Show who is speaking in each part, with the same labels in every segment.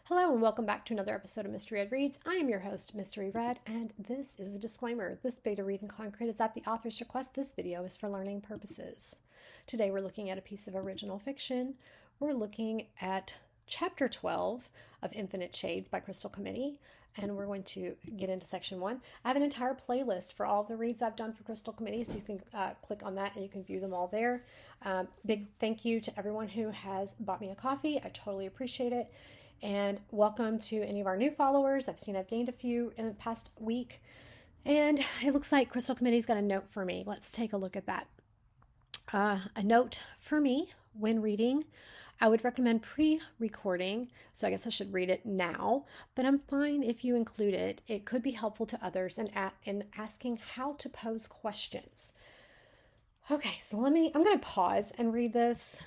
Speaker 1: Hello and welcome back to another episode of Mystery Red Reads. I am your host, Mystery Red, and this is a disclaimer. This beta read in concrete is at the author's request. This video is for learning purposes. Today we're looking at a piece of original fiction. We're looking at Chapter 12 of Infinite Shades by Crystal Committee, and we're going to get into Section 1. I have an entire playlist for all of the reads I've done for Crystal Committee, so you can click on that and you can view them all there. Big thank you to everyone who has bought me a coffee. I totally appreciate it. And welcome to any of our new followers. I've gained a few in the past week. And it looks like Crystal Committee's got a note for me. Let's take a look at that. A note for me when reading. I would recommend pre-recording, so I guess I should read it now, but I'm fine if you include it. It could be helpful to others in asking how to pose questions. Okay, so I'm going to pause and read this.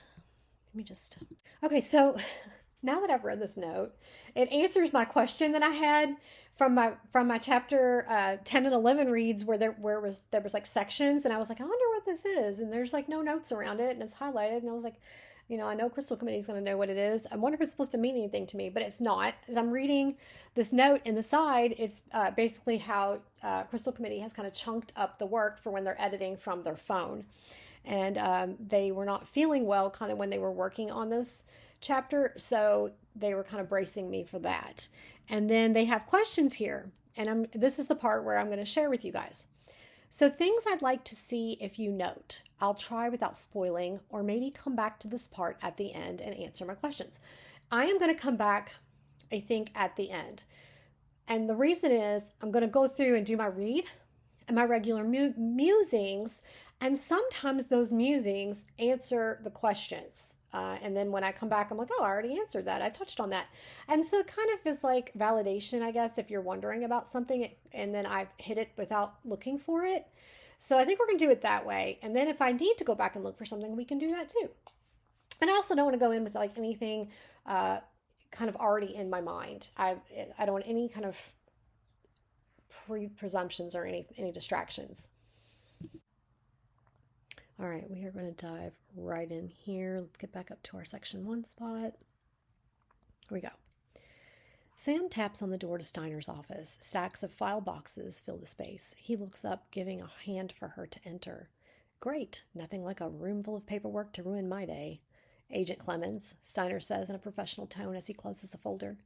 Speaker 1: Okay, so now that I've read this note, it answers my question that I had from my chapter 10 and 11 reads where there was like sections, and I was like, I wonder what this is, and there's like no notes around it, and it's highlighted, and I was like, I know Crystal Committee is going to know what it is. I wonder if it's supposed to mean anything to me, but it's not. As I'm reading this note in the side, it's basically how Crystal Committee has kind of chunked up the work for when they're editing from their phone. And they were not feeling well kind of when they were working on this chapter, so they were kind of bracing me for that. And then they have questions here, and this is the part where I'm going to share with you guys. So things I'd like to see if you note. I'll try without spoiling, or maybe come back to this part at the end and answer my questions. I am going to come back, I think, at the end. And the reason is I'm going to go through and do my read and my regular musings, and sometimes those musings answer the questions. And then when I come back, I'm like, oh, I already answered that. I touched on that. And so it kind of is like validation, I guess, if you're wondering about something and then I've hit it without looking for it. So I think we're going to do it that way. And then if I need to go back and look for something, we can do that too. And I also don't want to go in with like anything kind of already in my mind. I don't want any kind of presumptions or any distractions. All right, we are going to dive right in here. Let's get back up to our section 1 spot. Here we go. Sam taps on the door to Steiner's office. Stacks of file boxes fill the space. He looks up, giving a hand for her to enter. Great, nothing like a room full of paperwork to ruin my day. Agent Clemens, Steiner says in a professional tone as he closes the folder.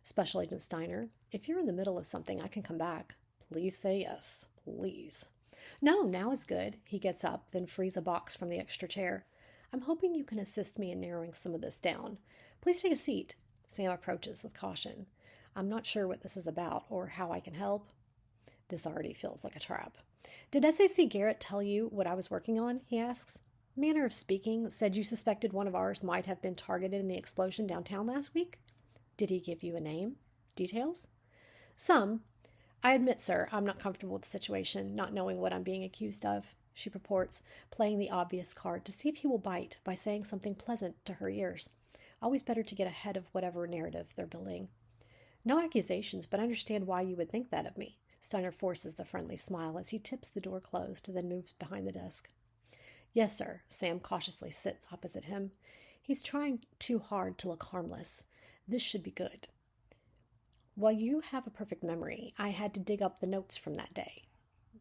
Speaker 1: Special Agent Steiner, if you're in the middle of something, I can come back. Please say yes, please. No, now is good. He gets up, then frees a box from the extra chair. I'm hoping you can assist me in narrowing some of this down. Please take a seat. Sam approaches with caution. I'm not sure what this is about or how I can help. This already feels like a trap. Did SAC Garrett tell you what I was working on? He asks. Manner of speaking, said you suspected one of ours might have been targeted in the explosion downtown last week? Did he give you a name? Details? Some. I admit, sir, I'm not comfortable with the situation, not knowing what I'm being accused of, she purports, playing the obvious card to see if he will bite by saying something pleasant to her ears. Always better to get ahead of whatever narrative they're building. No accusations, but I understand why you would think that of me. Steiner forces a friendly smile as he tips the door closed, then moves behind the desk. Yes, sir. Sam cautiously sits opposite him. He's trying too hard to look harmless. This should be good. While you have a perfect memory, I had to dig up the notes from that day.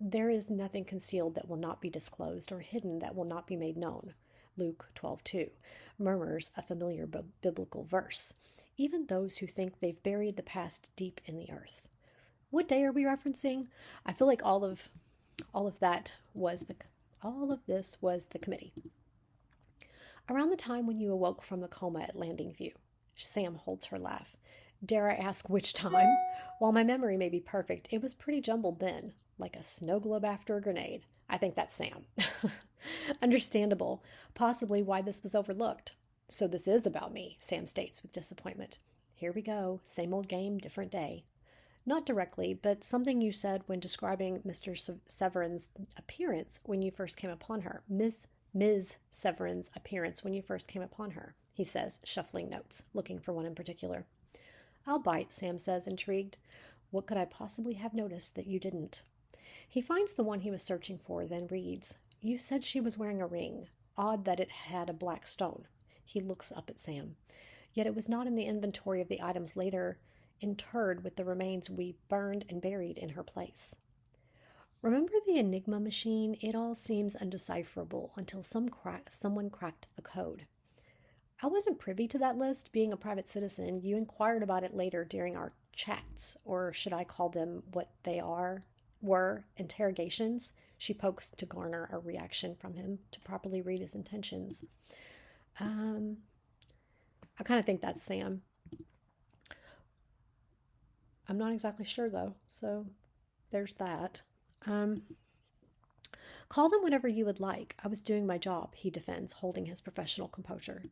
Speaker 1: There is nothing concealed that will not be disclosed or hidden that will not be made known. Luke 12:2 murmurs a familiar biblical verse. Even those who think they've buried the past deep in the earth. What day are we referencing? I feel like all of this was the committee. Around the time when you awoke from the coma at Landing View. Sam holds her laugh. Dare I ask which time? While my memory may be perfect, it was pretty jumbled then, like a snow globe after a grenade. I think that's Sam. Understandable. Possibly why this was overlooked. So this is about me, Sam states with disappointment. Here we go. Same old game, different day. Not directly, but something you said when describing Mr. Severin's appearance when you first came upon her. Ms. Severin's appearance when you first came upon her, he says, shuffling notes, looking for one in particular. I'll bite, Sam says, intrigued. What could I possibly have noticed that you didn't? He finds the one he was searching for, then reads, You said she was wearing a ring. Odd that it had a black stone. He looks up at Sam. Yet it was not in the inventory of the items later interred with the remains we burned and buried in her place. Remember the Enigma machine? It all seems undecipherable until someone cracked the code. I wasn't privy to that list. Being a private citizen, you inquired about it later during our chats, or should I call them what they were interrogations. She pokes to garner a reaction from him to properly read his intentions. I kind of think that's Sam. I'm not exactly sure though, so there's that. Call them whatever you would like. I was doing my job, he defends, holding his professional composure.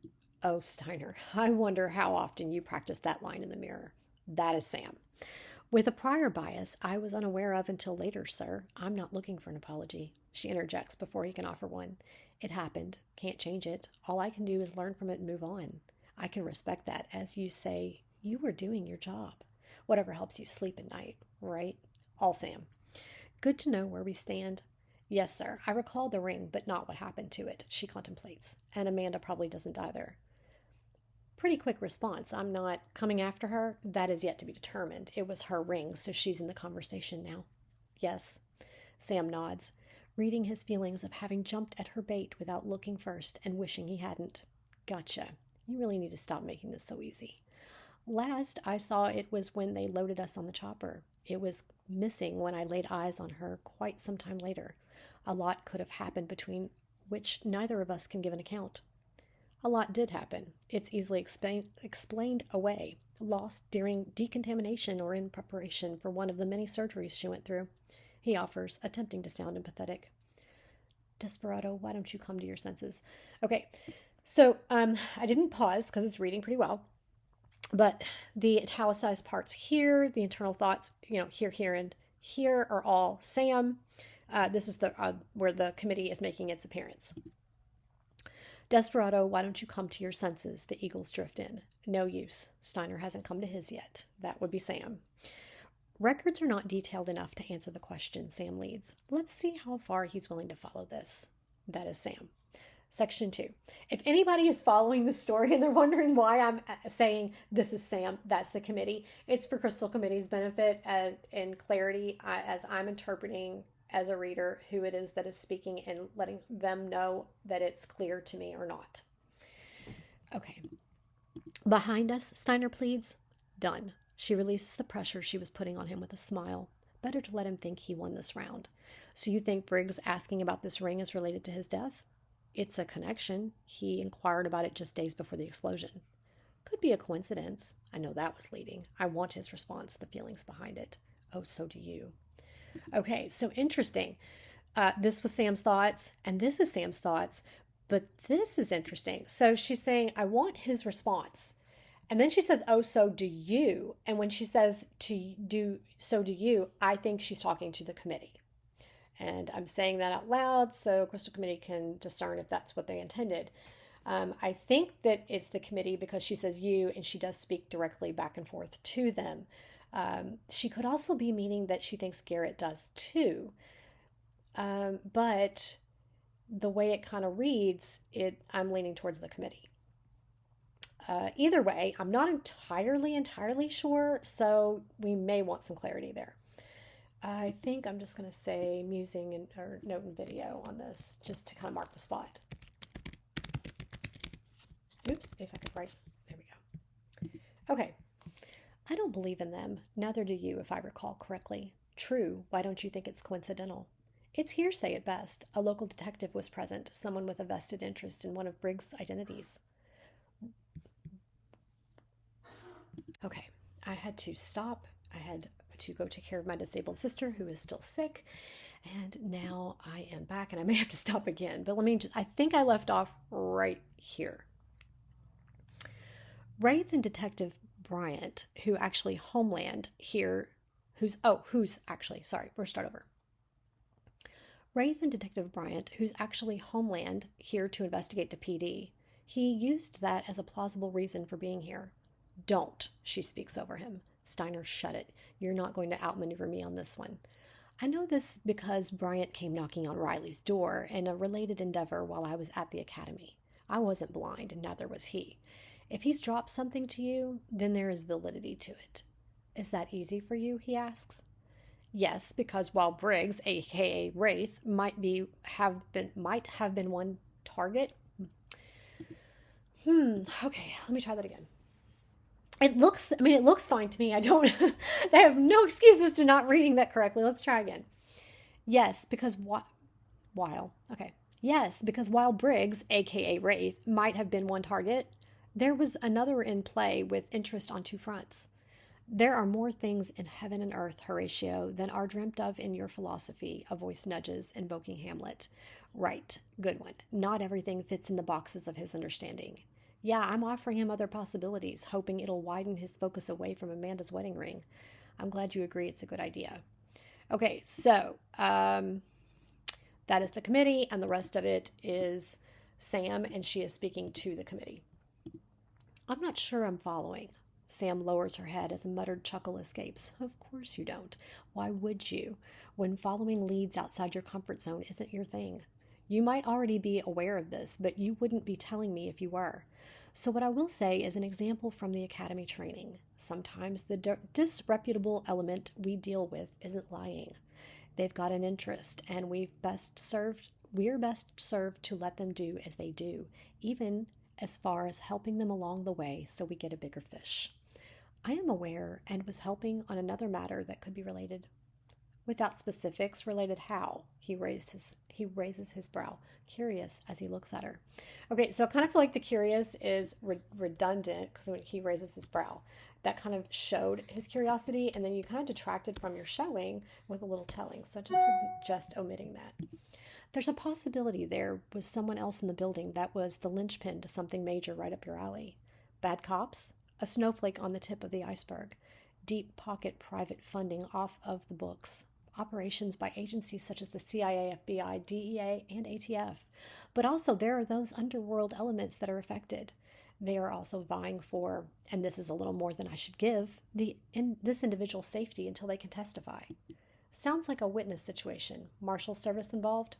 Speaker 1: Oh, Steiner, I wonder how often you practice that line in the mirror. That is Sam. With a prior bias I was unaware of until later, sir. I'm not looking for an apology. She interjects before he can offer one. It happened. Can't change it. All I can do is learn from it and move on. I can respect that. As you say, you were doing your job. Whatever helps you sleep at night, right? All Sam. Good to know where we stand. Yes, sir. I recall the ring, but not what happened to it, she contemplates. And Amanda probably doesn't either. Pretty quick response. I'm not coming after her. That is yet to be determined. It was her ring, so she's in the conversation now. Yes. Sam nods, reading his feelings of having jumped at her bait without looking first and wishing he hadn't. Gotcha. You really need to stop making this so easy. Last I saw it was when they loaded us on the chopper. It was missing when I laid eyes on her quite some time later. A lot could have happened between which neither of us can give an account. A lot did happen. It's easily explained away, lost during decontamination or in preparation for one of the many surgeries she went through. He offers, attempting to sound empathetic. Desperado, why don't you come to your senses? Okay, so I didn't pause because it's reading pretty well. But the italicized parts here, the internal thoughts, here, and here are all Sam. This is the where the committee is making its appearance. Desperado, why don't you come to your senses? The eagles drift in. No use. Steiner hasn't come to his yet. That would be Sam. Records are not detailed enough to answer the question, Sam leads. Let's see how far he's willing to follow this. That is Sam. Section 2. If anybody is following the story and they're wondering why I'm saying this is Sam, that's the committee. It's for Crystal Committee's benefit and clarity as I'm interpreting as a reader who it is that is speaking and letting them know that it's clear to me or not. Okay. Behind us, Steiner pleads. Done. She releases the pressure she was putting on him with a smile. Better to let him think he won this round. So you think Briggs asking about this ring is related to his death? It's a connection. He inquired about it just days before the explosion. Could be a coincidence. I know that was leading. I want his response, the feelings behind it. Oh, so do you. Okay, so interesting. This was Sam's thoughts, and this is Sam's thoughts, but this is interesting. So she's saying, I want his response. And then she says, oh, so do you. And when she says, so do you, I think she's talking to the committee. And I'm saying that out loud so Crystal Committee can discern if that's what they intended. I think that it's the committee because she says you, and she does speak directly back and forth to them. She could also be meaning that she thinks Garrett does too. But the way it kind of reads, I'm leaning towards the committee. Either way, I'm not entirely sure, so we may want some clarity there. I think I'm just going to say musing or note and video on this just to kind of mark the spot. Oops, if I could write. There we go. Okay. I don't believe in them. Neither do you, if I recall correctly. True. Why don't you think it's coincidental? It's hearsay at best. A local detective was present, someone with a vested interest in one of Briggs' identities. Okay. I had to stop. I had to go take care of my disabled sister who is still sick, and now I am back, and I may have to stop again, but I think I left off right here. Wraith and Detective Bryant, who actually Homeland here, we'll start over. Wraith and Detective Bryant, who's actually Homeland here to investigate the PD, he used that as a plausible reason for being here. Don't, she speaks over him. Steiner, shut it. You're not going to outmaneuver me on this one. I know this because Bryant came knocking on Riley's door in a related endeavor while I was at the academy. I wasn't blind, and neither was he. If he's dropped something to you, then there is validity to it. Is that easy for you? He asks. Yes, because while Briggs, aka Wraith, might have been one target. Okay, let me try that again. It looks fine to me. I have no excuses to not reading that correctly. Let's try again. Yes, because while Briggs, aka Wraith, might have been one target, there was another in play with interest on two fronts. There are more things in heaven and earth, Horatio, than are dreamt of in your philosophy, a voice nudges, invoking Hamlet. Right, good one. Not everything fits in the boxes of his understanding. Yeah, I'm offering him other possibilities, hoping it'll widen his focus away from Amanda's wedding ring. I'm glad you agree it's a good idea. Okay, so that is the committee, and the rest of it is Sam, and she is speaking to the committee. I'm not sure I'm following. Sam lowers her head as a muttered chuckle escapes. Of course you don't. Why would you, when following leads outside your comfort zone isn't your thing? You might already be aware of this, but you wouldn't be telling me if you were. So what I will say is an example from the academy training. Sometimes the disreputable element we deal with isn't lying. They've got an interest, and we're best served to let them do as they do, even as far as helping them along the way so we get a bigger fish. I am aware and was helping on another matter that could be related. Without specifics, related how? He raises his brow, curious as he looks at her. Okay, so I kind of feel like the curious is redundant because when he raises his brow, that kind of showed his curiosity, and then you kind of detracted from your showing with a little telling. So just omitting that. There's a possibility there was someone else in the building that was the linchpin to something major right up your alley. Bad cops? A snowflake on the tip of the iceberg. Deep pocket private funding off of the books. Operations by agencies such as the CIA, FBI, DEA, and ATF. But also there are those underworld elements that are affected. They are also vying for, and this is a little more than I should give, this individual's safety until they can testify. Sounds like a witness situation. Marshal service involved?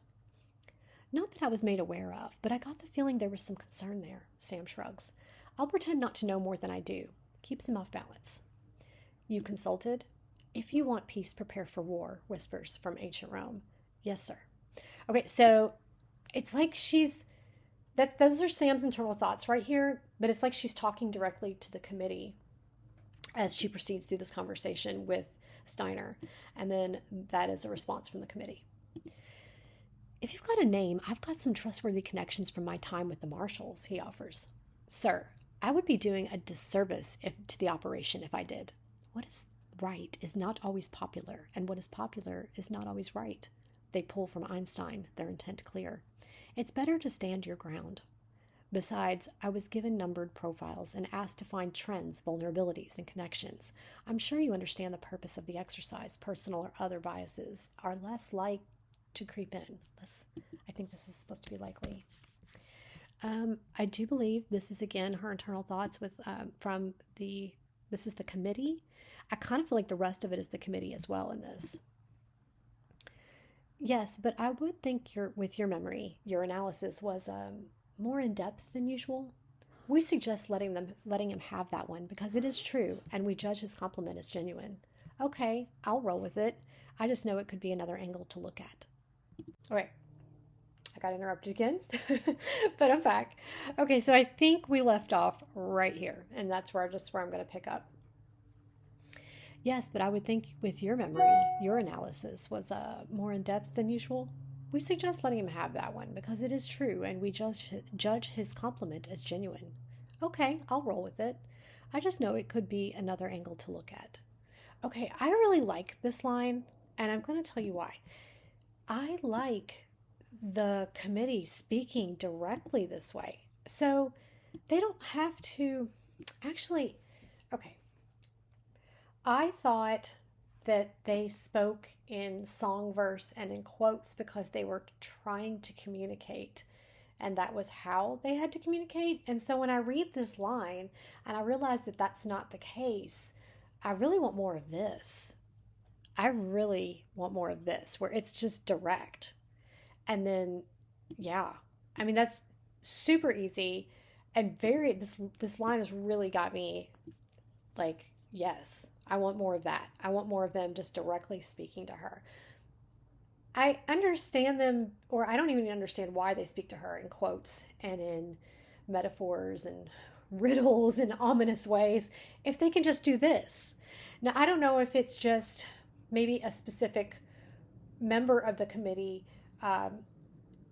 Speaker 1: Not that I was made aware of, but I got the feeling there was some concern there. Sam shrugs. I'll pretend not to know more than I do. Keeps him off balance. You consulted? If you want peace, prepare for war, whispers from ancient Rome. Yes, sir. Okay, so it's like those are Sam's internal thoughts right here, but it's like she's talking directly to the committee as she proceeds through this conversation with Steiner, and then that is a response from the committee. If you've got a name, I've got some trustworthy connections from my time with the marshals, he offers. Sir, I would be doing a disservice to the operation if I did. What is right is not always popular, and what is popular is not always right. They pull from Einstein, their intent clear. It's better to stand your ground. Besides, I was given numbered profiles and asked to find trends, vulnerabilities, and connections. I'm sure you understand the purpose of the exercise. Personal or other biases are less like to creep in. I think this is supposed to be likely. I do believe this is, again, her internal thoughts this is the committee. I kind of feel like the rest of it is the committee as well in this. Yes, but I would think with your memory, your analysis was more in depth than usual. We suggest letting him have that one because it is true, and we judge his compliment as genuine. Okay, I'll roll with it. I just know it could be another angle to look at. All right. I got interrupted again, but I'm back. Okay, so I think we left off right here, and that's where I'm going to pick up. Yes, but I would think with your memory, your analysis was more in depth than usual. We suggest letting him have that one because it is true, and we judge his compliment as genuine. Okay, I'll roll with it. I just know it could be another angle to look at. Okay, I really like this line, and I'm going to tell you why. I like the committee speaking directly this way. So they don't have to actually, okay. I thought that they spoke in song verse and in quotes because they were trying to communicate, and that was how they had to communicate. And so when I read this line and I realize that that's not the case, I really want more of this. I really want more of this where it's just direct. And then, yeah, I mean, that's super easy. And this line has really got me like, yes, I want more of that. I want more of them just directly speaking to her. I understand them, or I don't even understand why they speak to her in quotes and in metaphors and riddles and ominous ways if they can just do this. Now, I don't know if it's just maybe a specific member of the committee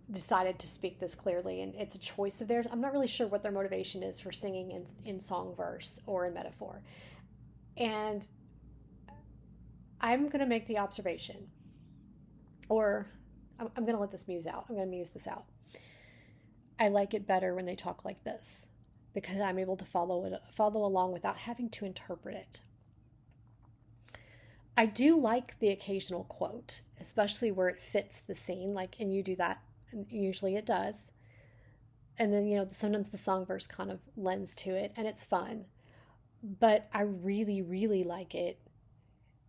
Speaker 1: decided to speak this clearly and it's a choice of theirs. I'm not really sure what their motivation is for singing in song verse or in metaphor. And I'm going to make the observation, or I'm going to let this muse out. I'm going to muse this out. I like it better when they talk like this because I'm able to follow along without having to interpret it. I do like the occasional quote, especially where it fits the scene, like, and you do that, and usually it does. And then, sometimes the song verse kind of lends to it, and it's fun. But I really, really like it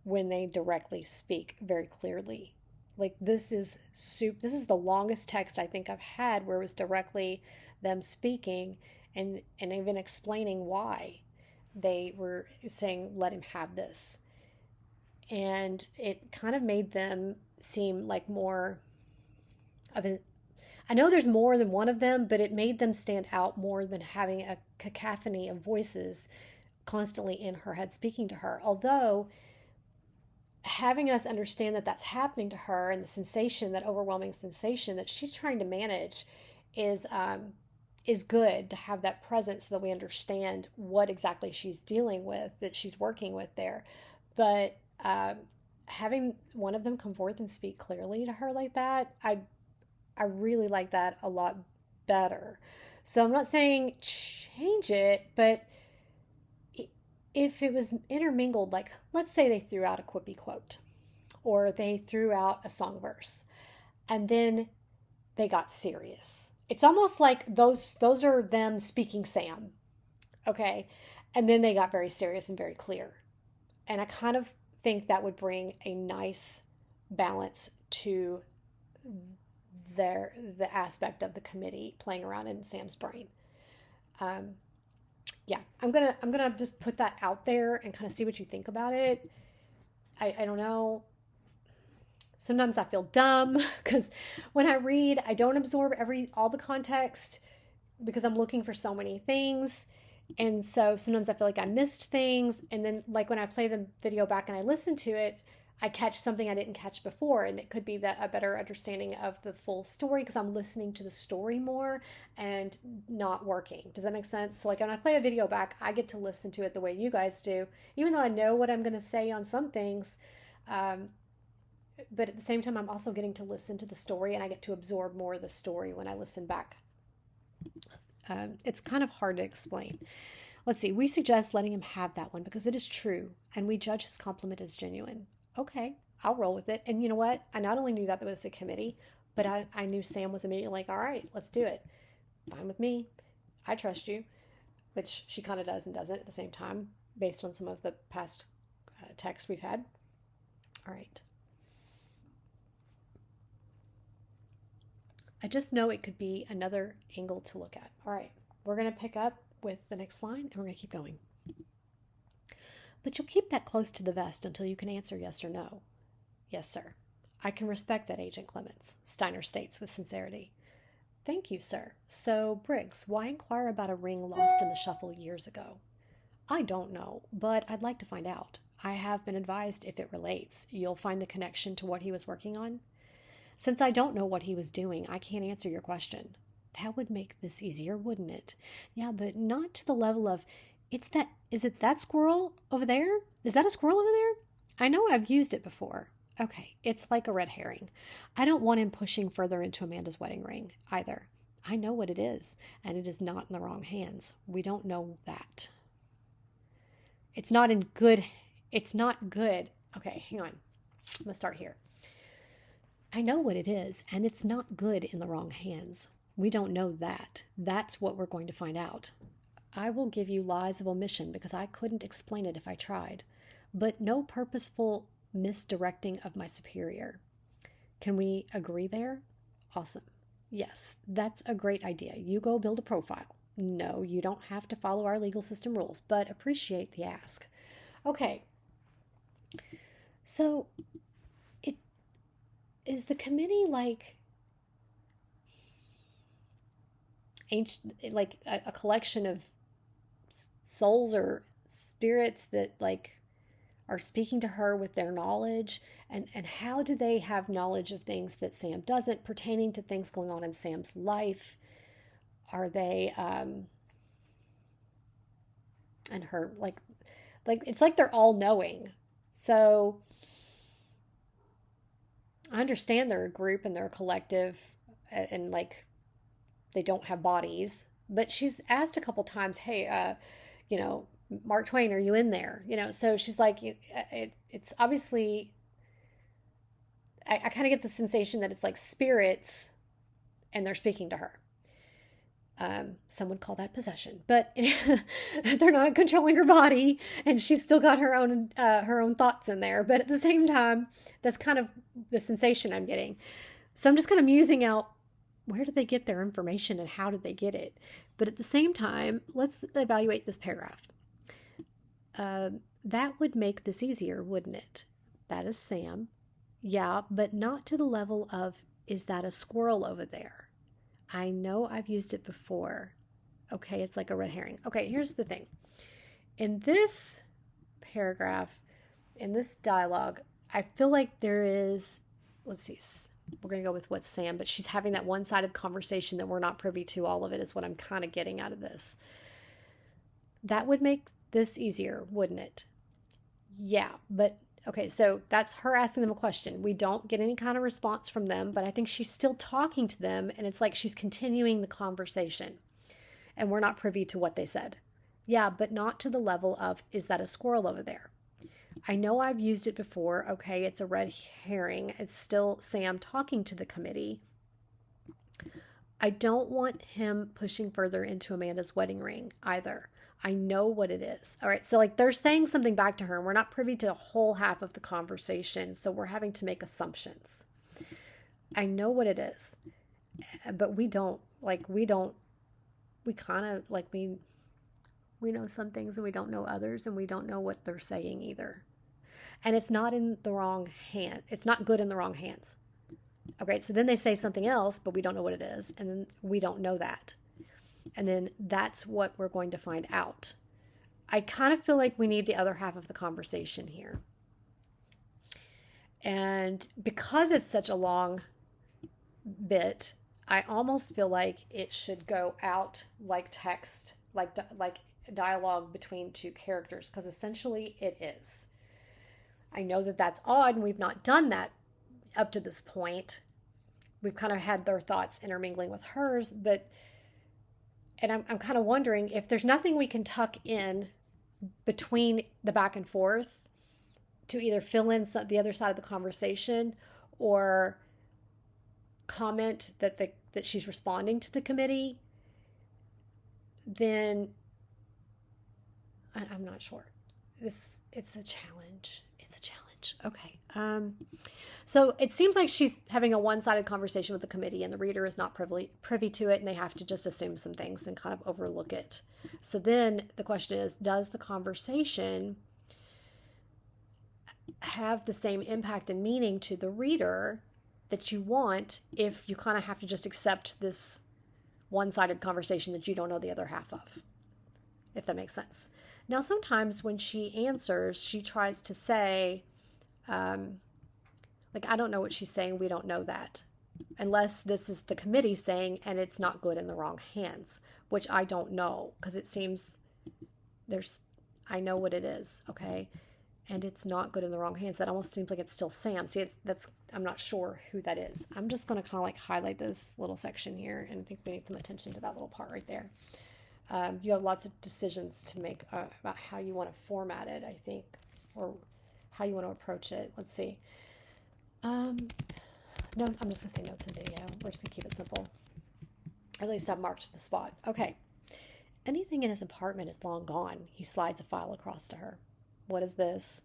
Speaker 1: when they directly speak very clearly. Like, this is the longest text I think I've had where it was directly them speaking and even explaining why they were saying, let him have this. And it kind of made them seem like more of an, I know there's more than one of them, but it made them stand out more than having a cacophony of voices constantly in her head speaking to her. Although having us understand that that's happening to her and the sensation, that overwhelming sensation that she's trying to manage is good to have that presence so that we understand what exactly she's dealing with, that she's working with there. But having one of them come forth and speak clearly to her like that, I really like that a lot better. So I'm not saying change it, but if it was intermingled, like let's say they threw out a quippy quote or they threw out a song verse and then they got serious. It's almost like those are them speaking Sam. Okay. And then they got very serious and very clear. And I kind of think that would bring a nice balance to the aspect of the committee playing around in Sam's brain. Yeah, I'm gonna just put that out there and kind of see what you think about it. I don't know. Sometimes I feel dumb because when I read, I don't absorb all the context because I'm looking for so many things. And so sometimes I feel like I missed things. And then like when I play the video back and I listen to it, I catch something I didn't catch before. And it could be a better understanding of the full story because I'm listening to the story more and not working. Does that make sense? So like when I play a video back, I get to listen to it the way you guys do, even though I know what I'm going to say on some things. But at the same time, I'm also getting to listen to the story and I get to absorb more of the story when I listen back. It's kind of hard to explain. Let's see. We suggest letting him have that one because it is true and we judge his compliment as genuine. Okay, I'll roll with it. And you know what? I not only knew that was the committee, but I knew Sam was immediately like, all right, let's do it. Fine with me. I trust you, which she kind of does and doesn't at the same time based on some of the past texts we've had. All right. I just know it could be another angle to look at. All right, we're going to pick up with the next line and we're going to keep going. But you'll keep that close to the vest until you can answer yes or no. Yes, sir. I can respect that, Agent Clements, Steiner states with sincerity. Thank you, sir. So, Briggs, why inquire about a ring lost in the shuffle years ago? I don't know, but I'd like to find out. I have been advised if it relates, you'll find the connection to what he was working on. Since I don't know what he was doing, I can't answer your question. That would make this easier, wouldn't it? Yeah, but not to the level of, is it that squirrel over there? Is that a squirrel over there? I know I've used it before. Okay, it's like a red herring. I don't want him pushing further into Amanda's wedding ring either. I know what it is, and it is not in the wrong hands. We don't know that. It's not good. Okay, hang on. I'm going to start here. I know what it is, and it's not good in the wrong hands. We don't know that. That's what we're going to find out. I will give you lies of omission because I couldn't explain it if I tried, but no purposeful misdirecting of my superior. Can we agree there? Awesome. Yes, that's a great idea. You go build a profile. No, you don't have to follow our legal system rules, but appreciate the ask. Okay, so it is the committee like ancient, like a collection of souls or spirits that like are speaking to her with their knowledge, and how do they have knowledge of things that Sam doesn't, pertaining to things going on in Sam's life? Are they and her, like it's like they're all knowing. So I understand they're a group and they're a collective, and like they don't have bodies, but she's asked a couple times, hey, you know, Mark Twain, are you in there? You know, so she's like, it's obviously, I kind of get the sensation that it's like spirits and they're speaking to her. Some would call that possession, but they're not controlling her body, and she's still got her own thoughts in there. But at the same time, that's kind of the sensation I'm getting. So I'm just kind of musing out, where did they get their information and how did they get it? But at the same time, let's evaluate this paragraph. That would make this easier, wouldn't it? That is Sam. Yeah, but not to the level of, is that a squirrel over there? I know I've used it before. Okay, it's like a red herring. Okay, here's the thing. In this paragraph, in this dialogue, I feel like there is, let's see, we're going to go with what's Sam, but she's having that one-sided conversation that we're not privy to. All of it is what I'm kind of getting out of this. That would make this easier, wouldn't it? Yeah, but okay, so that's her asking them a question. We don't get any kind of response from them, but I think she's still talking to them, and it's like she's continuing the conversation, and we're not privy to what they said. Yeah, but not to the level of, is that a squirrel over there? I know I've used it before. Okay, it's a red herring. It's still Sam talking to the committee. I don't want him pushing further into Amanda's wedding ring either. I know what it is. All right, so like they're saying something back to her, and we're not privy to a whole half of the conversation, so we're having to make assumptions. I know what it is, but we kind of like we know some things and we don't know others, and we don't know what they're saying either. And it's not in the wrong hand. It's not good in the wrong hands. Okay, so then they say something else, but we don't know what it is, and then we don't know that. And then that's what we're going to find out. I kind of feel like we need the other half of the conversation here. And because it's such a long bit, I almost feel like it should go out like text, like dialogue between two characters, because essentially it is. I know that that's odd, and we've not done that up to this point. We've kind of had their thoughts intermingling with hers, and I'm kind of wondering if there's nothing we can tuck in between the back and forth to either fill in the other side of the conversation or comment that she's responding to the committee. Then I'm not sure. It's a challenge. It's a challenge. Okay. So it seems like she's having a one-sided conversation with the committee, and the reader is not privy to it, and they have to just assume some things and kind of overlook it. So then the question is, does the conversation have the same impact and meaning to the reader that you want if you kind of have to just accept this one-sided conversation that you don't know the other half of, if that makes sense? Now, sometimes when she answers, she tries to say, like, I don't know what she's saying. We don't know that. Unless this is the committee saying, and it's not good in the wrong hands, which I don't know, because it seems I know what it is, okay? And it's not good in the wrong hands. That almost seems like it's still Sam. See, I'm not sure who that is. I'm just going to kind of like highlight this little section here, and I think we need some attention to that little part right there. You have lots of decisions to make about how you want to format it, I think, or how you want to approach it. Let's see. No, I'm just going to say notes and video. We're just going to keep it simple. Or at least I've marked the spot. Okay. Anything in his apartment is long gone. He slides a file across to her. What is this?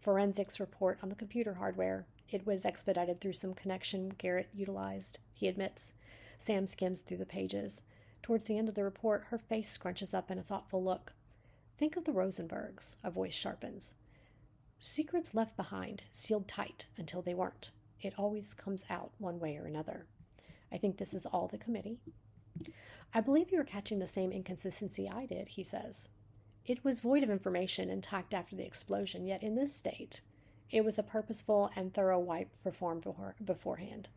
Speaker 1: Forensics report on the computer hardware. It was expedited through some connection Garrett utilized, he admits. Sam skims through the pages. Towards the end of the report, her face scrunches up in a thoughtful look. Think of the Rosenbergs, a voice sharpens. Secrets left behind, sealed tight until they weren't. It always comes out one way or another. I think this is all the committee. I believe you are catching the same inconsistency I did, he says. It was void of information intact after the explosion, yet in this state, it was a purposeful and thorough wipe performed beforehand.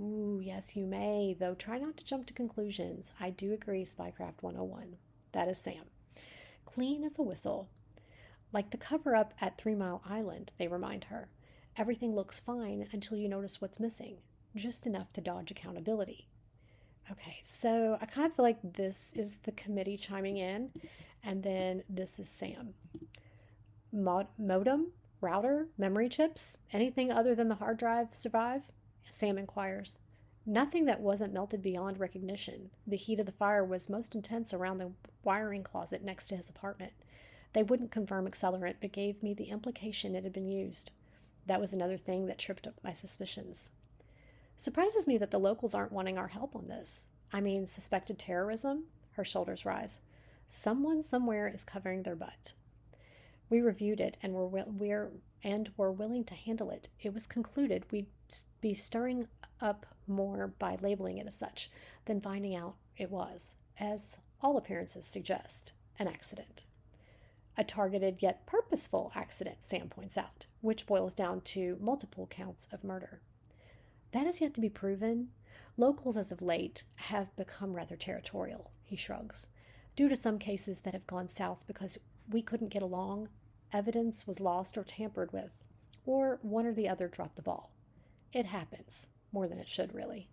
Speaker 1: Ooh, yes, you may, though try not to jump to conclusions. I do agree, Spycraft 101. That is Sam. Clean as a whistle. Like the cover-up at 3 Mile Island, they remind her. Everything looks fine until you notice what's missing, just enough to dodge accountability. Okay, so I kind of feel like this is the committee chiming in, and then this is Sam. Modem, router, memory chips, anything other than the hard drive survive? Sam inquires. Nothing that wasn't melted beyond recognition. The heat of the fire was most intense around the wiring closet next to his apartment. They wouldn't confirm accelerant, but gave me the implication it had been used. That was another thing that tripped up my suspicions. Surprises me that the locals aren't wanting our help on this. I mean, suspected terrorism? Her shoulders rise. Someone somewhere is covering their butt. We reviewed it and were willing to handle it. It was concluded we'd be stirring up more by labeling it as such than finding out it was, as all appearances suggest, an accident. A targeted yet purposeful accident, Sam points out, which boils down to multiple counts of murder. That is yet to be proven. Locals as of late have become rather territorial, he shrugs, due to some cases that have gone south because we couldn't get along, evidence was lost or tampered with, or one or the other dropped the ball. It happens, more than it should really.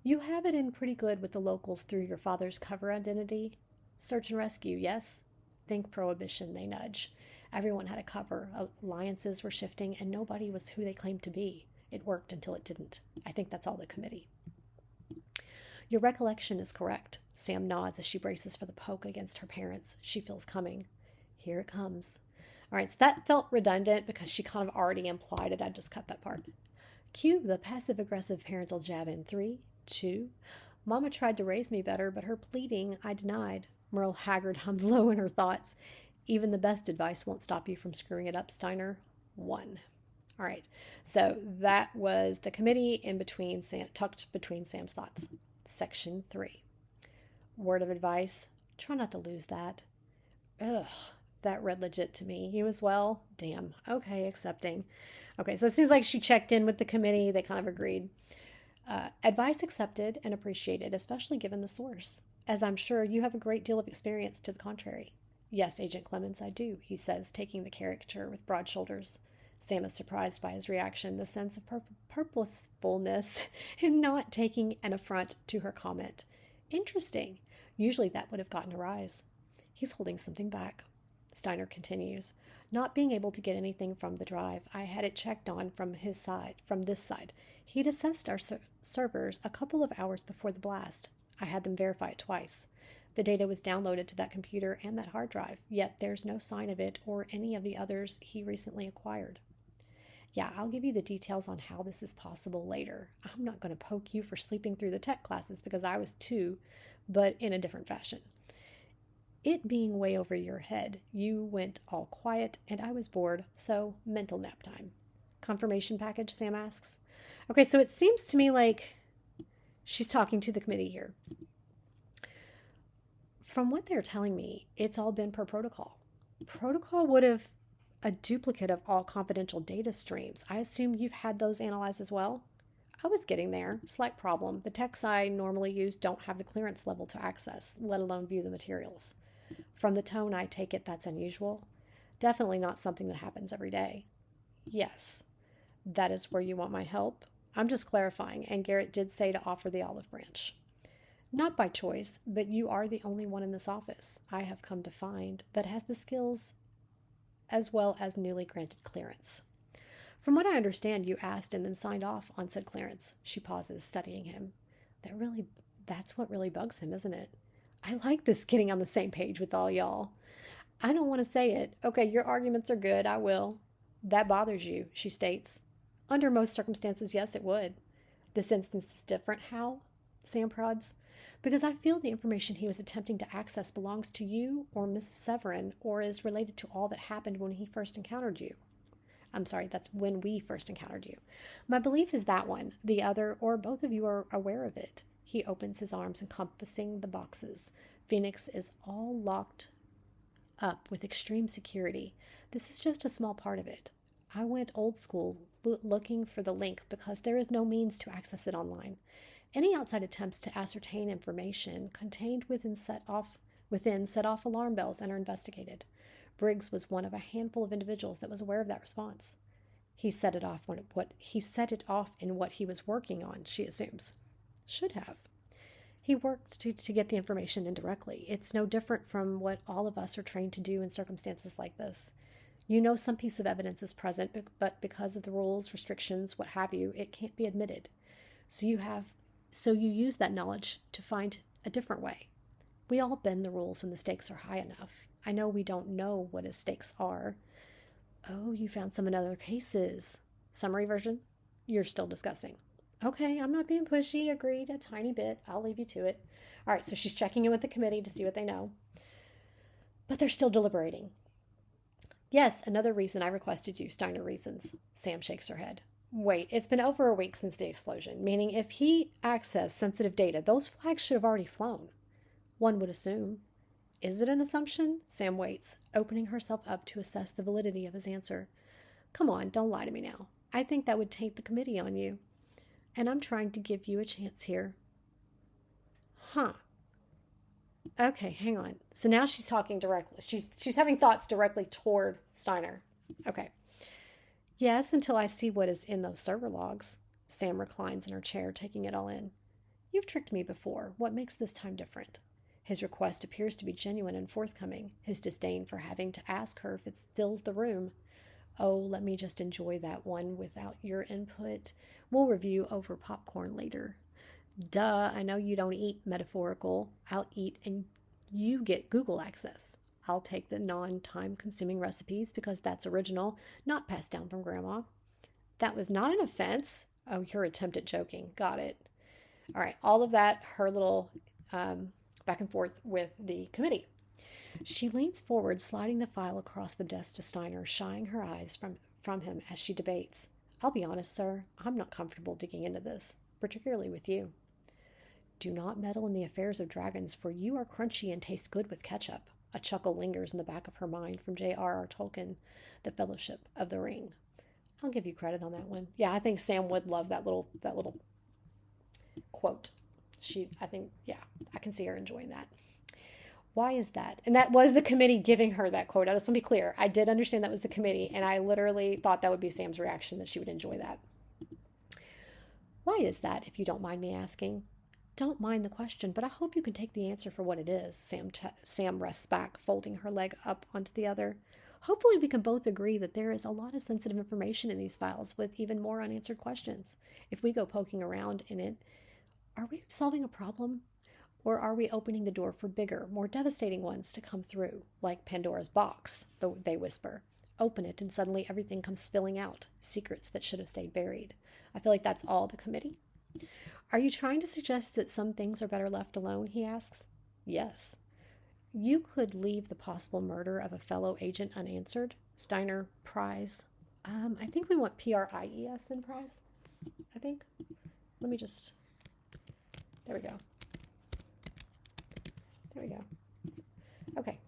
Speaker 1: You have it in pretty good with the locals through your father's cover identity. Search and rescue, yes? Think prohibition, they nudge. Everyone had a cover, alliances were shifting, and nobody was who they claimed to be. It worked until it didn't. I think that's all the committee. Your recollection is correct. Sam nods as she braces for the poke against her parents. She feels coming. Here it comes. All right, so that felt redundant because she kind of already implied it. I just cut that part. Cue the passive-aggressive parental jab in 3, 2. Mama tried to raise me better, but her pleading I denied. Merle Haggard hums low in her thoughts. Even the best advice won't stop you from screwing it up, Steiner. 1. All right, so that was the committee tucked between Sam's thoughts. Section 3. Word of advice, try not to lose that. Ugh, that read legit to me. You as well? Damn. Okay, accepting. Okay, so it seems like she checked in with the committee. They kind of agreed. Advice accepted and appreciated, especially given the source, as I'm sure you have a great deal of experience to the contrary. Yes, Agent Clemens, I do, he says, taking the caricature with broad shoulders. Sam is surprised by his reaction, the sense of purposefulness in not taking an affront to her comment. Interesting. Usually that would have gotten a rise. He's holding something back. Steiner continues. Not being able to get anything from the drive, I had it checked on from this side. He'd assessed our servers a couple of hours before the blast. I had them verify it twice. The data was downloaded to that computer and that hard drive, yet there's no sign of it or any of the others he recently acquired. Yeah, I'll give you the details on how this is possible later. I'm not going to poke you for sleeping through the tech classes because I was too, but in a different fashion. It being way over your head, you went all quiet and I was bored, so mental nap time. Confirmation package, Sam asks. Okay, so it seems to me like she's talking to the committee here. From what they're telling me, it's all been per protocol. Protocol would have a duplicate of all confidential data streams. I assume you've had those analyzed as well? I was getting there. Slight problem. The techs I normally use don't have the clearance level to access, let alone view the materials. From the tone, I take it that's unusual. Definitely not something that happens every day. Yes, that is where you want my help. I'm just clarifying, and Garrett did say to offer the olive branch. Not by choice, but you are the only one in this office, I have come to find, that has the skills as well as newly granted clearance. From what I understand, you asked and then signed off on said clearance. She pauses, studying him. That's what really bugs him, isn't it? I like this getting on the same page with all y'all. I don't want to say it. Okay, your arguments are good, I will. That bothers you, she states. Under most circumstances, yes, it would. This instance is different. How? Sam prods. because I feel the information he was attempting to access belongs to you or Mrs. Severin or is related to all that happened when he first encountered you. I'm sorry, that's when we first encountered you. My belief is that one. The other, or both of you are aware of it. He opens his arms, encompassing the boxes. Phoenix is all locked up with extreme security. This is just a small part of it. I went old school, looking for the link because there is no means to access it online. Any outside attempts to ascertain information contained within set off alarm bells and are investigated. Briggs was one of a handful of individuals that was aware of that response. He set it off in what he was working on, she assumes. Should have. He worked to get the information indirectly. It's no different from what all of us are trained to do in circumstances like this. You know some piece of evidence is present, but because of the rules, restrictions, what have you, it can't be admitted. So you use that knowledge to find a different way. We all bend the rules when the stakes are high enough. I know we don't know what his stakes are. Oh, you found some in other cases. Summary version? You're still discussing. Okay, I'm not being pushy. Agreed a tiny bit. I'll leave you to it. All right, so she's checking in with the committee to see what they know. But they're still deliberating. Yes, another reason I requested you, Steiner reasons. Sam shakes her head. Wait, it's been over a week since the explosion, meaning if he accessed sensitive data, those flags should have already flown. One would assume. Is it an assumption? Sam waits, opening herself up to assess the validity of his answer. Come on, don't lie to me now. I think that would taint the committee on you. And I'm trying to give you a chance here. Huh. Okay, hang on. So now she's talking directly. She's having thoughts directly toward Steiner. Okay. Yes, until I see what is in those server logs. Sam reclines in her chair, taking it all in. You've tricked me before. What makes this time different? His request appears to be genuine and forthcoming, his disdain for having to ask her if it fills the room. Oh, let me just enjoy that one without your input. We'll review over popcorn later. Duh, I know you don't eat metaphorical. I'll eat and you get Google access. I'll take the non-time consuming recipes because that's original, not passed down from grandma. That was not an offense. Oh, your attempt at joking. Got it. All right, all of that, her little back and forth with the committee. She leans forward, sliding the file across the desk to Steiner, shying her eyes from him as she debates. I'll be honest, sir, I'm not comfortable digging into this, particularly with you. Do not meddle in the affairs of dragons, for you are crunchy and taste good with ketchup. A chuckle lingers in the back of her mind from J.R.R. Tolkien, The Fellowship of the Ring. I'll give you credit on that one. Yeah, I think Sam would love that little quote. I can see her enjoying that. Why is that? And that was the committee giving her that quote. I just want to be clear. I did understand that was the committee, and I literally thought that would be Sam's reaction, that she would enjoy that. Why is that, if you don't mind me asking? Don't mind the question, but I hope you can take the answer for what it is. Sam rests back, folding her leg up onto the other. Hopefully we can both agree that there is a lot of sensitive information in these files with even more unanswered questions. If we go poking around in it, are we solving a problem? Or are we opening the door for bigger, more devastating ones to come through, like Pandora's box, they whisper. Open it and suddenly everything comes spilling out, secrets that should have stayed buried. I feel like that's all the committee. Are you trying to suggest that some things are better left alone, he asks. Yes. You could leave the possible murder of a fellow agent unanswered. Steiner, Prize. I think we want P-R-I-E-S in Prize. I think. Let me just... There we go. There we go. Okay.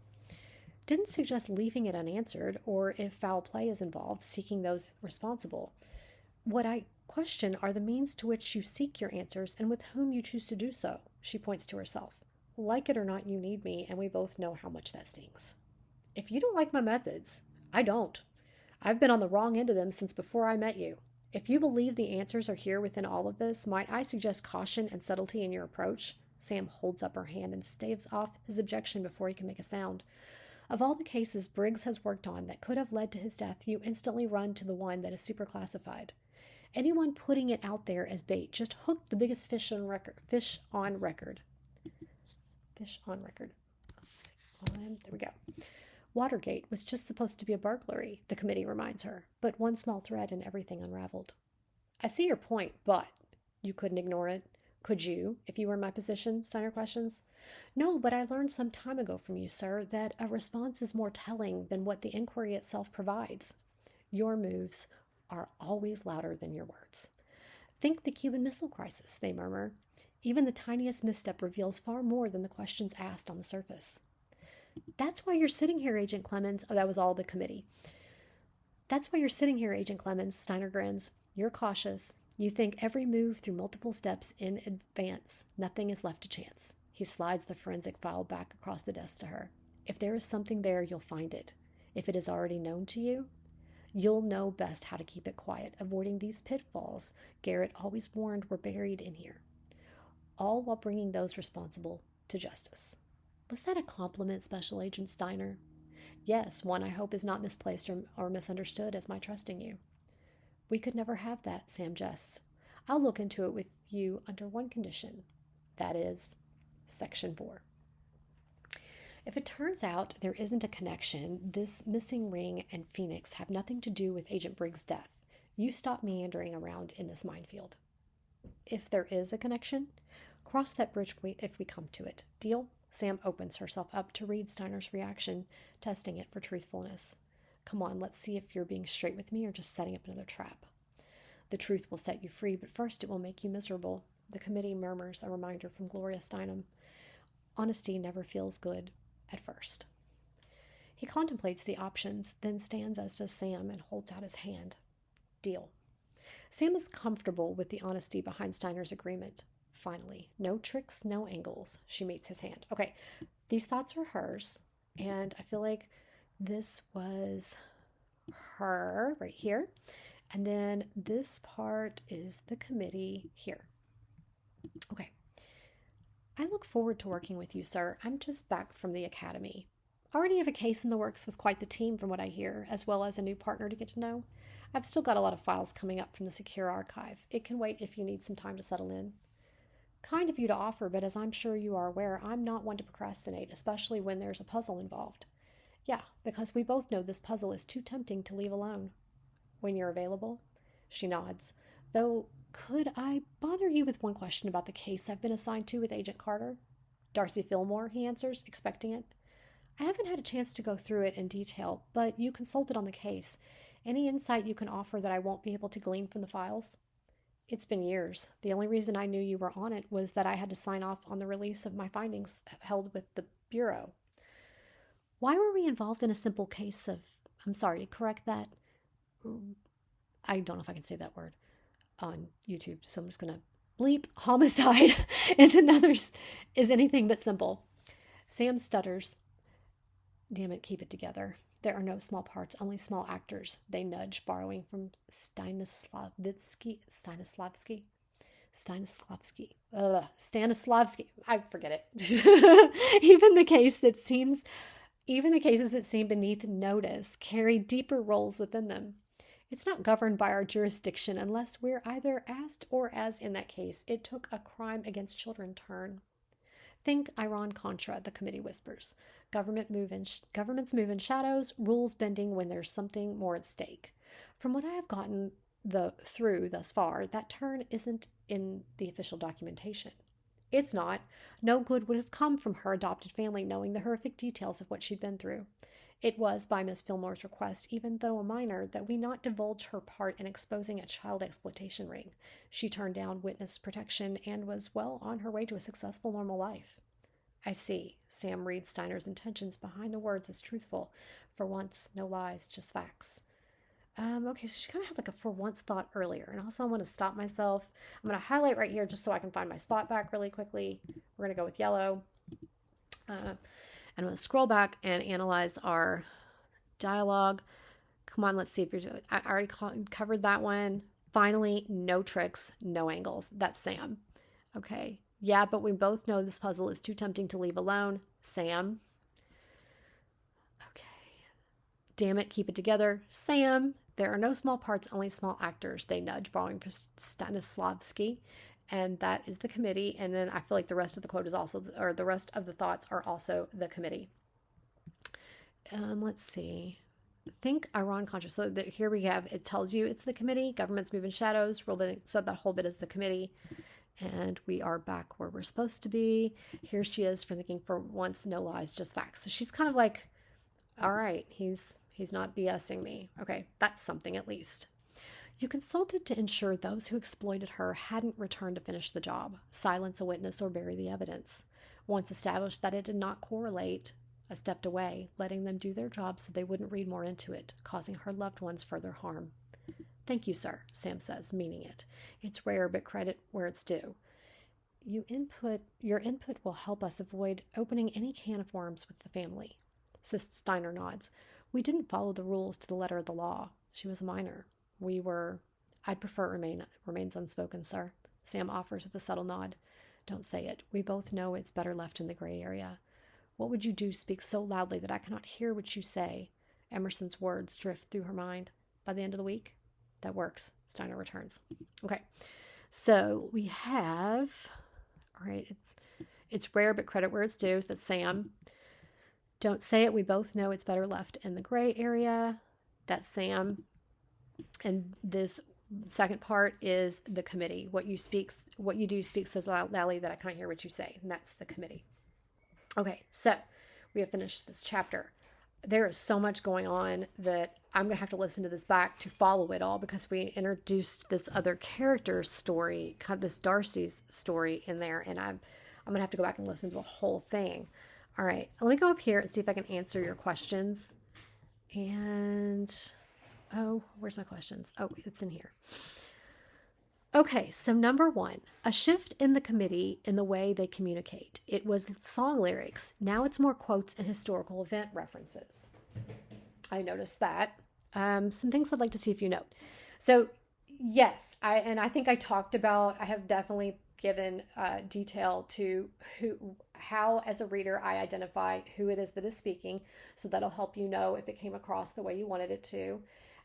Speaker 1: Didn't suggest leaving it unanswered, or if foul play is involved, seeking those responsible. What I question are the means to which you seek your answers and with whom you choose to do so. She points to herself. Like it or not, you need me, and we both know how much that stings. If you don't like my methods, I don't. I've been on the wrong end of them since before I met you. If you believe the answers are here within all of this, might I suggest caution and subtlety in your approach? Sam holds up her hand and staves off his objection before he can make a sound. Of all the cases Briggs has worked on that could have led to his death, you instantly run to the one that is super classified. Anyone putting it out there as bait just hooked the biggest fish on record. There we go. Watergate was just supposed to be a burglary, the committee reminds her, but one small thread and everything unraveled. I see your point, but you couldn't ignore it. Could you, if you were in my position? Steiner questions. No, but I learned some time ago from you, sir, that a response is more telling than what the inquiry itself provides. Your moves are always louder than your words. Think the Cuban Missile Crisis, they murmur. Even the tiniest misstep reveals far more than the questions asked on the surface. That's why you're sitting here, Agent Clemens. Oh, that was all the committee. That's why you're sitting here, Agent Clemens, Steiner grins. You're cautious. You think every move through multiple steps in advance. Nothing is left to chance. He slides the forensic file back across the desk to her. If there is something there, you'll find it. If it is already known to you, you'll know best how to keep it quiet, avoiding these pitfalls Garrett always warned were buried in here. All while bringing those responsible to justice. Was that a compliment, Special Agent Steiner? Yes, one I hope is not misplaced or misunderstood as my trusting you. We could never have that, Sam jests. I'll look into it with you under one condition. That is, Section 4. If it turns out there isn't a connection, this missing ring and Phoenix have nothing to do with Agent Briggs' death. You stop meandering around in this minefield. If there is a connection, cross that bridge if we come to it. Deal? Sam opens herself up to read Steiner's reaction, testing it for truthfulness. Come on, let's see if you're being straight with me or just setting up another trap. The truth will set you free, but first it will make you miserable. The committee murmurs a reminder from Gloria Steinem. Honesty never feels good at first. He contemplates the options, then stands as does Sam and holds out his hand. Deal. Sam is comfortable with the honesty behind Steiner's agreement. Finally, no tricks, no angles. She meets his hand. Okay, these thoughts are hers, and I feel like this was her right here. And then this part is the committee here. Okay. I look forward to working with you, sir. I'm just back from the academy. Already have a case in the works with quite the team from what I hear, as well as a new partner to get to know. I've still got a lot of files coming up from the secure archive. It can wait if you need some time to settle in. Kind of you to offer, but as I'm sure you are aware, I'm not one to procrastinate, especially when there's a puzzle involved. Yeah, because we both know this puzzle is too tempting to leave alone. When you're available? She nods. Though, could I bother you with one question about the case I've been assigned to with Agent Carter? Darcy Fillmore, he answers, expecting it. I haven't had a chance to go through it in detail, but you consulted on the case. Any insight you can offer that I won't be able to glean from the files? It's been years. The only reason I knew you were on it was that I had to sign off on the release of my findings held with the Bureau. Why were we involved in a simple case of, I'm sorry to correct that, I don't know if I can say that word on YouTube, so I'm just going to bleep. Homicide is anything but simple. Sam stutters. Damn it, keep it together. There are no small parts, only small actors. They nudge, borrowing from Stanislavski. I forget it. Even the cases that seem beneath notice carry deeper roles within them. It's not governed by our jurisdiction unless we're either asked or, as in that case, it took a crime against children turn. Think Iran-Contra, the committee whispers. Governments move in shadows, rules bending when there's something more at stake. From what I have gotten through thus far, that turn isn't in the official documentation. It's not. No good would have come from her adopted family knowing the horrific details of what she'd been through. It was, by Miss Fillmore's request, even though a minor, that we not divulge her part in exposing a child exploitation ring. She turned down witness protection and was well on her way to a successful normal life. I see. Sam reads Steiner's intentions behind the words as truthful. For once, no lies, just facts. Okay, so she kind of had like a for once thought earlier. And also I want to stop myself. I'm going to highlight right here just so I can find my spot back really quickly. We're going to go with yellow. And I'm going to scroll back and analyze our dialogue. Come on, let's see if you're... I already covered that one. Finally, no tricks, no angles. That's Sam. Okay. Yeah, but we both know this puzzle is too tempting to leave alone. Sam. Okay. Damn it, keep it together. Sam. There are no small parts, only small actors. They nudge, borrowing from Stanislavski. And that is the committee. And then I feel like the rest of the quote is also, or the rest of the thoughts are also the committee. Let's see. Think Iran-Contra. So here we have, it tells you it's the committee. Governments move in shadows. So that whole bit is the committee. And we are back where we're supposed to be. Here she is for thinking for once, no lies, just facts. So she's kind of like, all right, he's not BSing me. Okay, that's something at least. You consulted to ensure those who exploited her hadn't returned to finish the job, silence a witness, or bury the evidence. Once established that it did not correlate, I stepped away, letting them do their job so they wouldn't read more into it, causing her loved ones further harm. Thank you, sir, Sam says, meaning it. It's rare, but credit where it's due. Your input will help us avoid opening any can of worms with the family. Steiner nods. We didn't follow the rules to the letter of the law. She was a minor. I'd prefer it remains unspoken, sir. Sam offers with a subtle nod. Don't say it. We both know it's better left in the gray area. What would you do speak so loudly that I cannot hear what you say? Emerson's words drift through her mind. By the end of the week? That works. Steiner returns. Okay. So we have, all right, it's rare, but credit where it's due. That's Sam. Don't say it. We both know it's better left in the gray area. That's Sam. And this second part is the committee. What you do speaks so loudly that I can't hear what you say. And that's the committee. Okay, so we have finished this chapter. There is so much going on that I'm going to have to listen to this back to follow it all because we introduced this other character's story, kind of this Darcy's story in there, and I'm going to have to go back and listen to the whole thing. All right, let me go up here and see if I can answer your questions. And, oh, where's my questions? Oh, it's in here. Okay, so number 1, a shift in the committee in the way they communicate. It was song lyrics. Now it's more quotes and historical event references. I noticed that. Some things I'd like to see if you note. So yes, I think I talked about, I have definitely given detail to how as a reader I identify who it is that is speaking, so that'll help you know if it came across the way you wanted it to.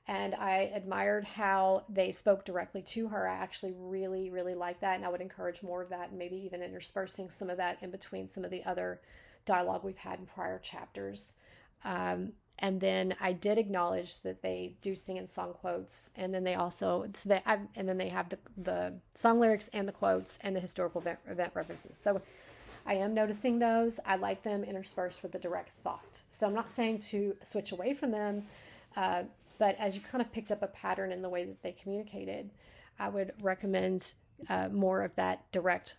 Speaker 1: And I admired how they spoke directly to her. I actually really, really like that. And I would encourage more of that, and maybe even interspersing some of that in between some of the other dialogue we've had in prior chapters. And then I did acknowledge that they do sing in song quotes. And then they also, and then they have the song lyrics and the quotes and the historical event references. So I am noticing those. I like them interspersed with the direct thought. So I'm not saying to switch away from them, but as you kind of picked up a pattern in the way that they communicated, I would recommend more of that direct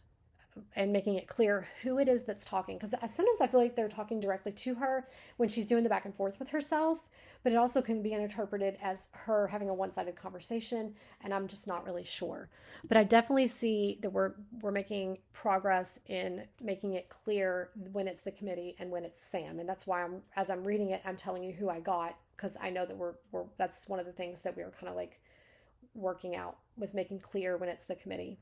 Speaker 1: and making it clear who it is that's talking. Because sometimes I feel like they're talking directly to her when she's doing the back and forth with herself, but it also can be interpreted as her having a one-sided conversation, and I'm just not really sure. But I definitely see that we're making progress in making it clear when it's the committee and when it's Sam. And that's why as I'm reading it, I'm telling you who I got, because I know that we're that's one of the things that we were kind of like working out, was making clear when it's the committee.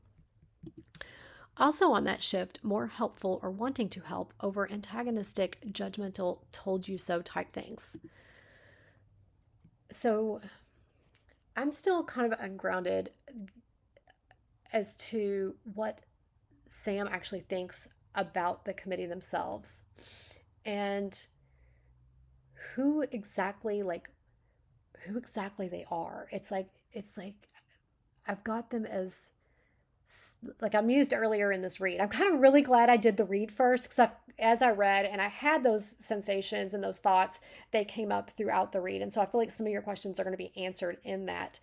Speaker 1: Also on that shift, more helpful or wanting to help over antagonistic, judgmental, told you so type things. So I'm still kind of ungrounded as to what Sam actually thinks about the committee themselves and who exactly they are. It's like I've got them as, like I'm used earlier in this read. I'm kind of really glad I did the read first, because as I read and I had those sensations and those thoughts, they came up throughout the read. And so I feel like some of your questions are going to be answered in that.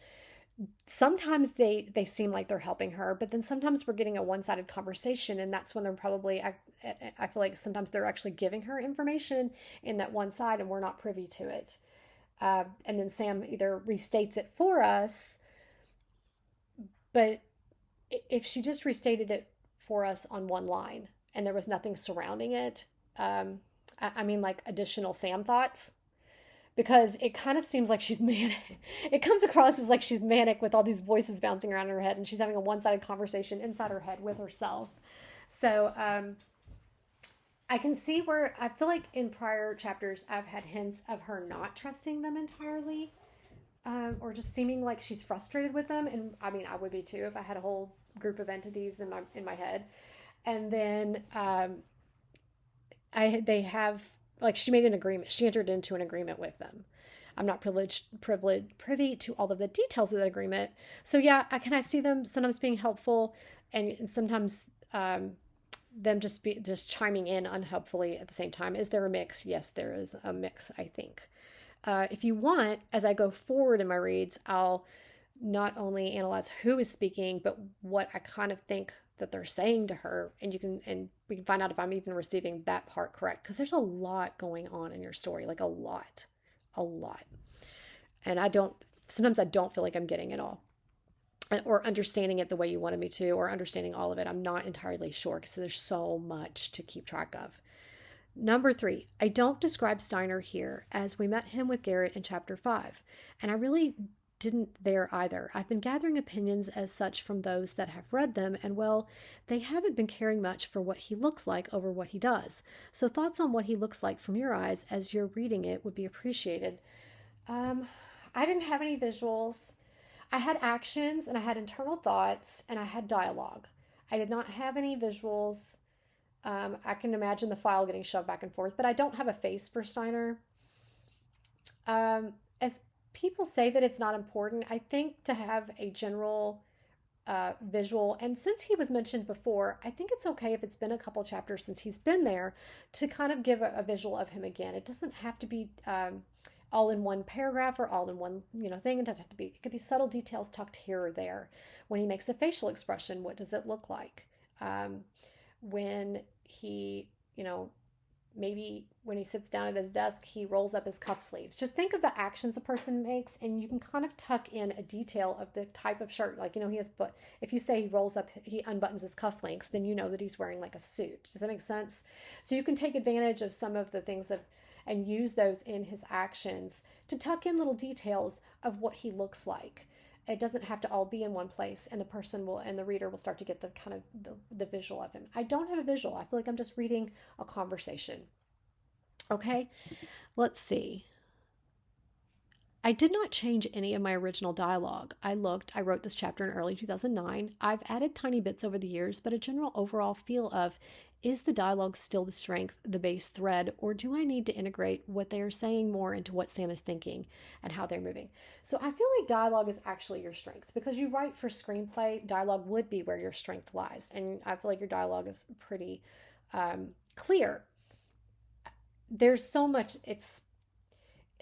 Speaker 1: Sometimes they seem like they're helping her, but then sometimes we're getting a one-sided conversation, and that's when they're probably, I feel like sometimes they're actually giving her information in that one side and we're not privy to it. And then Sam either restates it for us, but if she just restated it for us on one line and there was nothing surrounding it, I mean like additional Sam thoughts, because it kind of seems like she's manic. It comes across as like she's manic with all these voices bouncing around in her head, and she's having a one-sided conversation inside her head with herself. So I can see where I feel like in prior chapters I've had hints of her not trusting them entirely, or just seeming like she's frustrated with them. And I mean, I would be too if I had a whole group of entities in my head. And then they have, like, she made an agreement. She entered into an agreement with them. I'm not privy to all of the details of that agreement. So yeah, I see them sometimes being helpful, and sometimes them just chiming in unhelpfully at the same time. Is there a mix? Yes, there is a mix, I think. If you want, as I go forward in my reads, I'll not only analyze who is speaking, but what I kind of think that they're saying to her, and we can find out if I'm even receiving that part correct, because there's a lot going on in your story, like a lot, and sometimes I don't feel like I'm getting it all or understanding it the way you wanted me to, or understanding all of it. I'm not entirely sure because there's so much to keep track of. Number 3, I don't describe Steiner here as we met him with Garrett in chapter 5, and I really didn't there either. I've been gathering opinions as such from those that have read them, and well, they haven't been caring much for what he looks like over what he does. So thoughts on what he looks like from your eyes as you're reading it would be appreciated. I didn't have any visuals. I had actions and I had internal thoughts and I had dialogue. I did not have any visuals. I can imagine the file getting shoved back and forth, but I don't have a face for Steiner. As people say that it's not important, I think to have a general visual, and since he was mentioned before, I think it's okay if it's been a couple chapters since he's been there to kind of give a visual of him again. It doesn't have to be all in one paragraph or all in one thing. It doesn't have to be. It could be subtle details tucked here or there. When he makes a facial expression, what does it look like? When he, maybe when he sits down at his desk, he rolls up his cuff sleeves. Just think of the actions a person makes, and you can kind of tuck in a detail of the type of shirt. Like, he has, but if you say he unbuttons his cufflinks, then you know that he's wearing like a suit. Does that make sense? So you can take advantage of some of the things and use those in his actions to tuck in little details of what he looks like. It doesn't have to all be in one place, and the reader will start to get the kind of the visual of him. I don't have a visual. I feel like I'm just reading a conversation. Okay, let's see. I did not change any of my original dialogue. I wrote this chapter in early 2009. I've added tiny bits over the years, but a general overall feel of, is the dialogue still the strength, the base thread, or do I need to integrate what they are saying more into what Sam is thinking and how they're moving? So I feel like dialogue is actually your strength, because you write for screenplay, dialogue would be where your strength lies. And I feel like your dialogue is pretty clear. There's so much,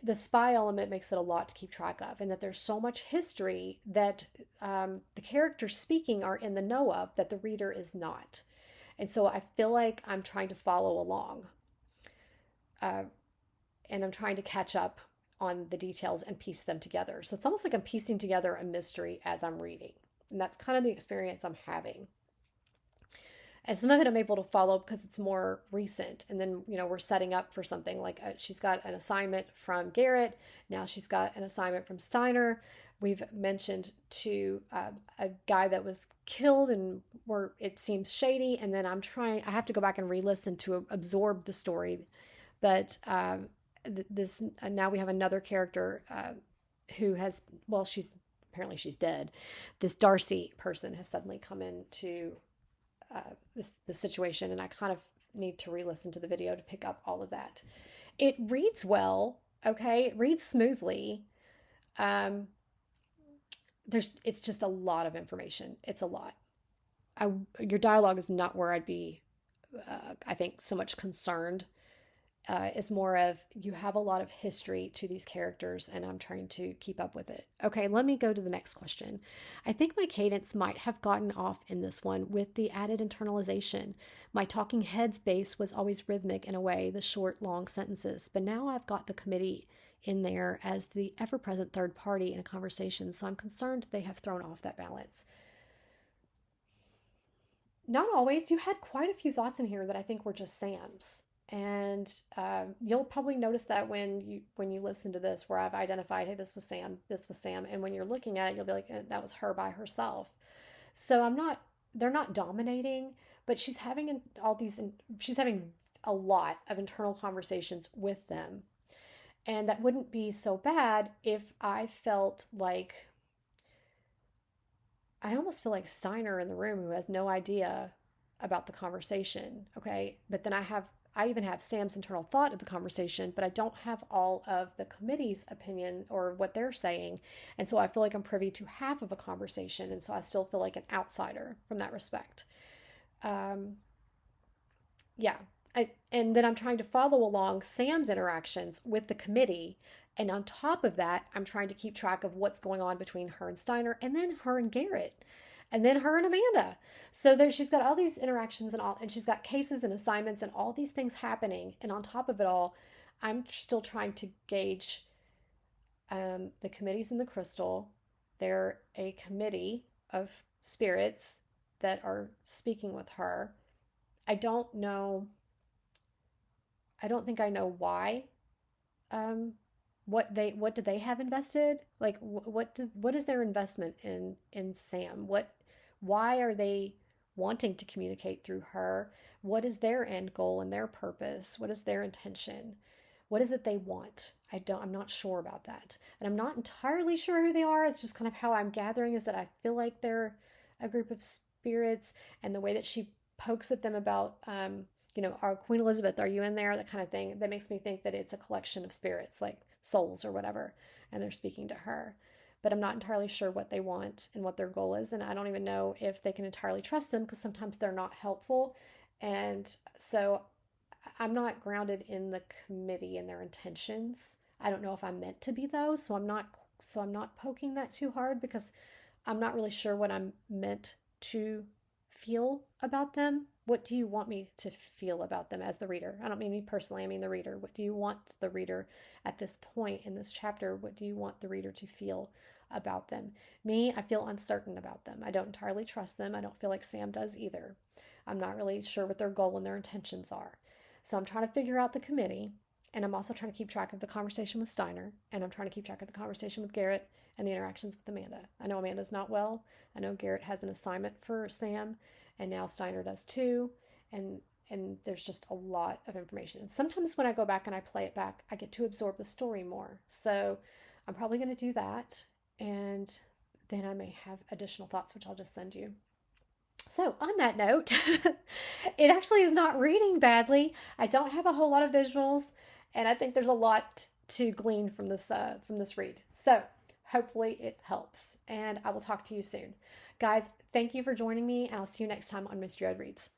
Speaker 1: the spy element makes it a lot to keep track of, and that there's so much history that the characters speaking are in the know of that the reader is not. And so I feel like I'm trying to follow along, and I'm trying to catch up on the details and piece them together. So it's almost like I'm piecing together a mystery as I'm reading. And that's kind of the experience I'm having. And some of it I'm able to follow because it's more recent. And then, we're setting up for something like she's got an assignment from Garrett. Now she's got an assignment from Steiner. We've mentioned to a guy that was killed and where it seems shady. And then I have to go back and re-listen to absorb the story. But now we have another character who has, apparently she's dead. This Darcy person has suddenly come into this situation, and I kind of need to re-listen to the video to pick up all of that. It reads well, okay? It reads smoothly. It's just a lot of information. It's a lot. Your dialogue is not where I'd be, I think, so much concerned. Is more of, you have a lot of history to these characters, and I'm trying to keep up with it. Okay, let me go to the next question. I think my cadence might have gotten off in this one with the added internalization. My talking heads base was always rhythmic in a way, the short, long sentences, but now I've got the committee in there as the ever-present third party in a conversation, so I'm concerned they have thrown off that balance. Not always. You had quite a few thoughts in here that I think were just Sam's. And you'll probably notice that when you listen to this, where I've identified, hey, this was Sam, and when you're looking at it, you'll be like, that was her by herself. So they're not dominating, but she's having a lot of internal conversations with them. And that wouldn't be so bad if I almost feel like Steiner in the room, who has no idea about the conversation. Okay. But then I I even have Sam's internal thought of the conversation, but I don't have all of the committee's opinion or what they're saying. And so I feel like I'm privy to half of a conversation. And so I still feel like an outsider from that respect. Yeah. And then I'm trying to follow along Sam's interactions with the committee. And on top of that, I'm trying to keep track of what's going on between her and Steiner, and then her and Garrett, and then her and Amanda. So there, she's got all these interactions and all, and she's got cases and assignments and all these things happening. And on top of it all, I'm still trying to gauge the committees in the crystal. They're a committee of spirits that are speaking with her. I don't know. I don't think I know why. What do they have invested? Like what is their investment in Sam? Why are they wanting to communicate through her? What is their end goal and their purpose? What is their intention? What is it they want? I'm not sure about that. And I'm not entirely sure who they are. It's just kind of how I'm gathering is that I feel like they're a group of spirits, and the way that she pokes at them about our Queen Elizabeth, are you in there? That kind of thing. That makes me think that it's a collection of spirits, like souls or whatever, and they're speaking to her. But I'm not entirely sure what they want and what their goal is, and I don't even know if they can entirely trust them because sometimes they're not helpful. And so I'm not grounded in the committee and their intentions. I don't know if I'm meant to be though, so I'm not poking that too hard because I'm not really sure what I'm meant to feel about them. What do you want me to feel about them as the reader? I don't mean me personally, I mean the reader. What do you want the reader at this point in this chapter? What do you want the reader to feel about them? Me, I feel uncertain about them. I don't entirely trust them. I don't feel like Sam does either. I'm not really sure what their goal and their intentions are. So I'm trying to figure out the committee, and I'm also trying to keep track of the conversation with Steiner, and I'm trying to keep track of the conversation with Garrett and the interactions with Amanda. I know Amanda's not well. I know Garrett has an assignment for Sam, and now Steiner does too. And there's just a lot of information. And sometimes when I go back and I play it back, I get to absorb the story more. So I'm probably going to do that, and then I may have additional thoughts, which I'll just send you. So on that note, it actually is not reading badly. I don't have a whole lot of visuals, and I think there's a lot to glean from this read. So hopefully it helps, and I will talk to you soon. Guys, thank you for joining me, and I'll see you next time on Mystery Red Reads.